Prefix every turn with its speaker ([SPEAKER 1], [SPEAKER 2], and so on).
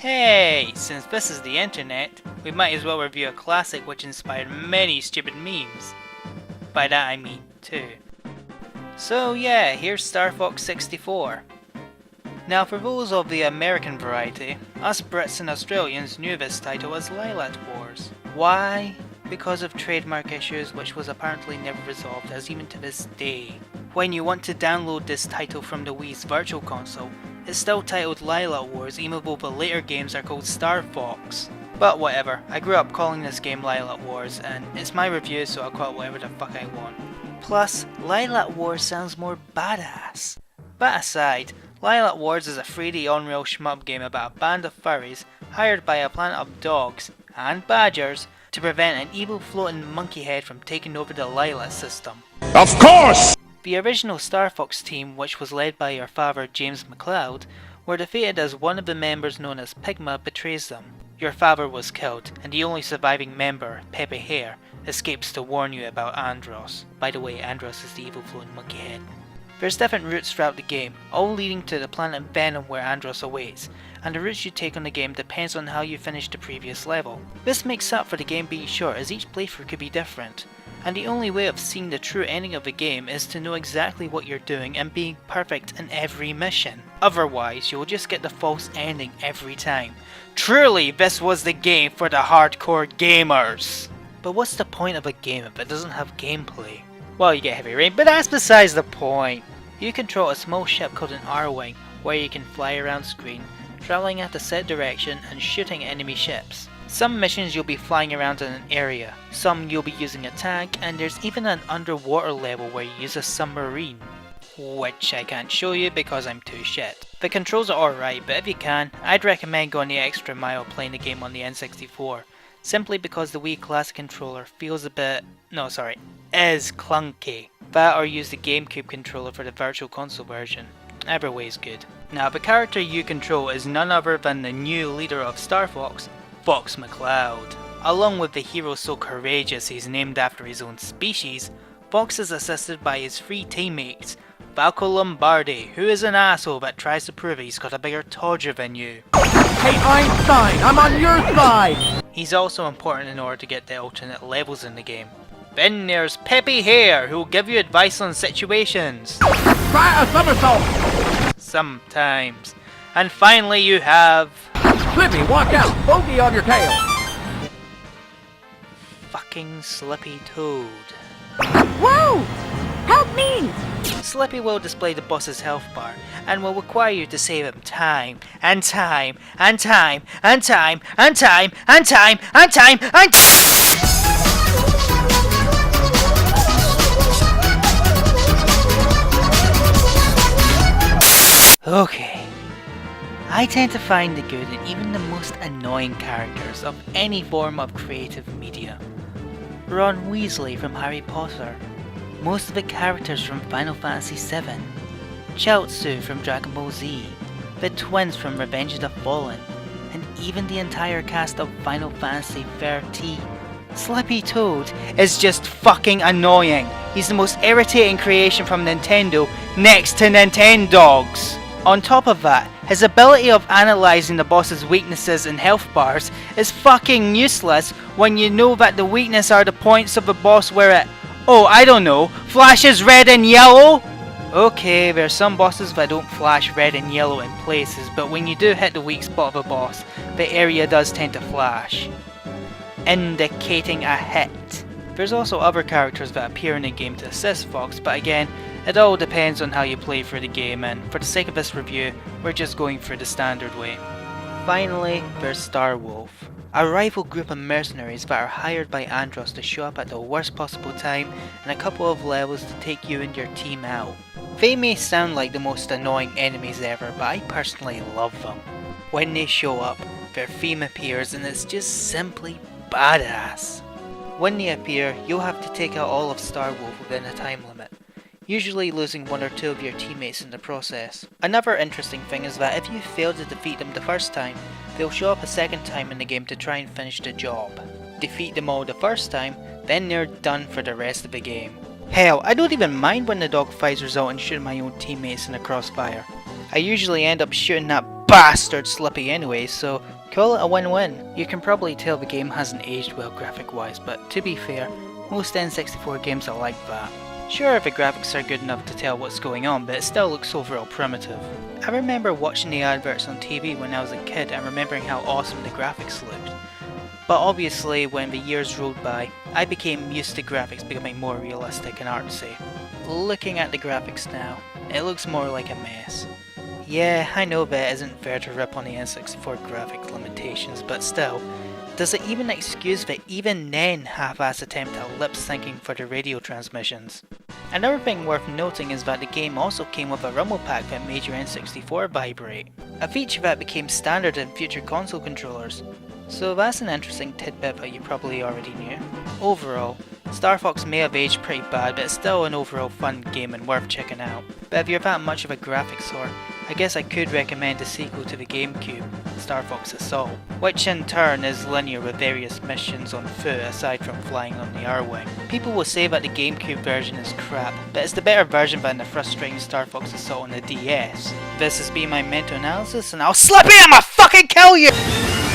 [SPEAKER 1] Hey, since this is the internet, we might as well review a classic which inspired many stupid memes. By that I mean two. So yeah, here's Star Fox 64. Now for those of the American variety, us Brits and Australians knew this title as Lylat Wars. Why? Because of trademark issues which was apparently never resolved as even to this day. When you want to download this title from the Wii's Virtual Console, it's still titled Lylat Wars even though the later games are called Star Fox. But whatever, I grew up calling this game Lylat Wars and it's my review so I'll call it whatever the fuck I want. Plus, Lylat Wars sounds more badass. That aside, Lylat Wars is a 3D on-rail shmup game about a band of furries hired by a planet of dogs and badgers to prevent an evil floating monkey head from taking over the Lylat system.
[SPEAKER 2] Of course!
[SPEAKER 1] The original Star Fox team, which was led by your father James McLeod, were defeated as one of the members known as Pigma betrays them. Your father was killed, and the only surviving member, Pepe Hare, escapes to warn you about Andros. By the way, Andros is the evil floating monkey head. There's different routes throughout the game, all leading to the planet Venom where Andros awaits, and the routes you take on the game depends on how you finish the previous level. This makes up for the game being short as each playthrough could be different, and the only way of seeing the true ending of the game is to know exactly what you're doing and being perfect in every mission. Otherwise, you'll just get the false ending every time. Truly, this was the game for the hardcore gamers! But what's the point of a game if it doesn't have gameplay? Well, you get heavy rain, but that's besides the point. You control a small ship called an R-Wing, where you can fly around screen, travelling at a set direction and shooting enemy ships. Some missions you'll be flying around in an area, some you'll be using a tank, and there's even an underwater level where you use a submarine. Which I can't show you because I'm too shit. The controls are alright, but if you can, I'd recommend going the extra mile playing the game on the N64. Simply because the Wii Classic controller feels a bit... is clunky. That or use the GameCube controller for the Virtual Console version. Either way is good. Now the character you control is none other than the new leader of Star Fox, Fox McCloud. Along with the hero so courageous he's named after his own species, Fox is assisted by his three teammates, Falco Lombardi, who is an asshole that tries to prove he's got a bigger todger than you.
[SPEAKER 2] Hey Einstein, I'm on your side!
[SPEAKER 1] He's also important in order to get the alternate levels in the game. Then there's Pepe Hare, who will give you advice on situations.
[SPEAKER 2] Try a somersault!
[SPEAKER 1] Sometimes. And finally you have...
[SPEAKER 2] Slippy, watch out! Bogey on your tail!
[SPEAKER 1] Fucking Slippy Toad.
[SPEAKER 3] Whoa! Help me!
[SPEAKER 1] Slippy will display the boss's health bar, and will require you to save him time, and time, and time, and time, and time, and time, and time, and Okay. I tend to find the good in even the most annoying characters of any form of creative media. Ron Weasley from Harry Potter, most of the characters from Final Fantasy VII, Chaozu from Dragon Ball Z, the twins from Revenge of the Fallen, and even the entire cast of Final Fantasy XIII. Slippy Toad is just fucking annoying. He's the most irritating creation from Nintendo next to Nintendogs. On top of that, his ability of analysing the boss's weaknesses and health bars is fucking useless when you know that the weakness are the points of the boss where it, I don't know, flashes red and yellow? Okay, there are some bosses that don't flash red and yellow in places, but when you do hit the weak spot of a boss, the area does tend to flash, indicating a hit. There's also other characters that appear in the game to assist Fox, but again, it all depends on how you play through the game, and for the sake of this review, we're just going through the standard way. Finally, there's Star Wolf, a rival group of mercenaries that are hired by Andros to show up at the worst possible time in a couple of levels to take you and your team out. They may sound like the most annoying enemies ever, but I personally love them. When they show up, their theme appears and it's just simply badass. When they appear, you'll have to take out all of Star Wolf within a time limit, usually losing one or two of your teammates in the process. Another interesting thing is that if you fail to defeat them the first time, they'll show up a second time in the game to try and finish the job. Defeat them all the first time, then they're done for the rest of the game. Hell, I don't even mind when the dogfights result in shooting my own teammates in the crossfire. I usually end up shooting that bastard Slippy anyway, so Call it a win-win. You can probably tell the game hasn't aged well graphic-wise, but to be fair, most N64 games are like that. Sure, the graphics are good enough to tell what's going on, but it still looks overall primitive. I remember watching the adverts on TV when I was a kid and remembering how awesome the graphics looked. But obviously, when the years rolled by, I became used to graphics becoming more realistic and artsy. Looking at the graphics now, it looks more like a mess. Yeah, I know that isn't fair to rip on the N64 graphic limitations, but still, does it even excuse the even then half-assed attempt at lip-syncing for the radio transmissions? Another thing worth noting is that the game also came with a rumble pack that made your N64 vibrate, a feature that became standard in future console controllers. So that's an interesting tidbit that you probably already knew. Overall, Star Fox may have aged pretty bad, but it's still an overall fun game and worth checking out. But if you're that much of a graphics whore, I guess I could recommend the sequel to the GameCube, Star Fox Assault, which in turn is linear with various missions on foot aside from flying on the R-Wing. People will say that the GameCube version is crap, but it's the better version than the frustrating Star Fox Assault on the DS. This has been my mental analysis, and I'll slap it and I'll fucking kill you!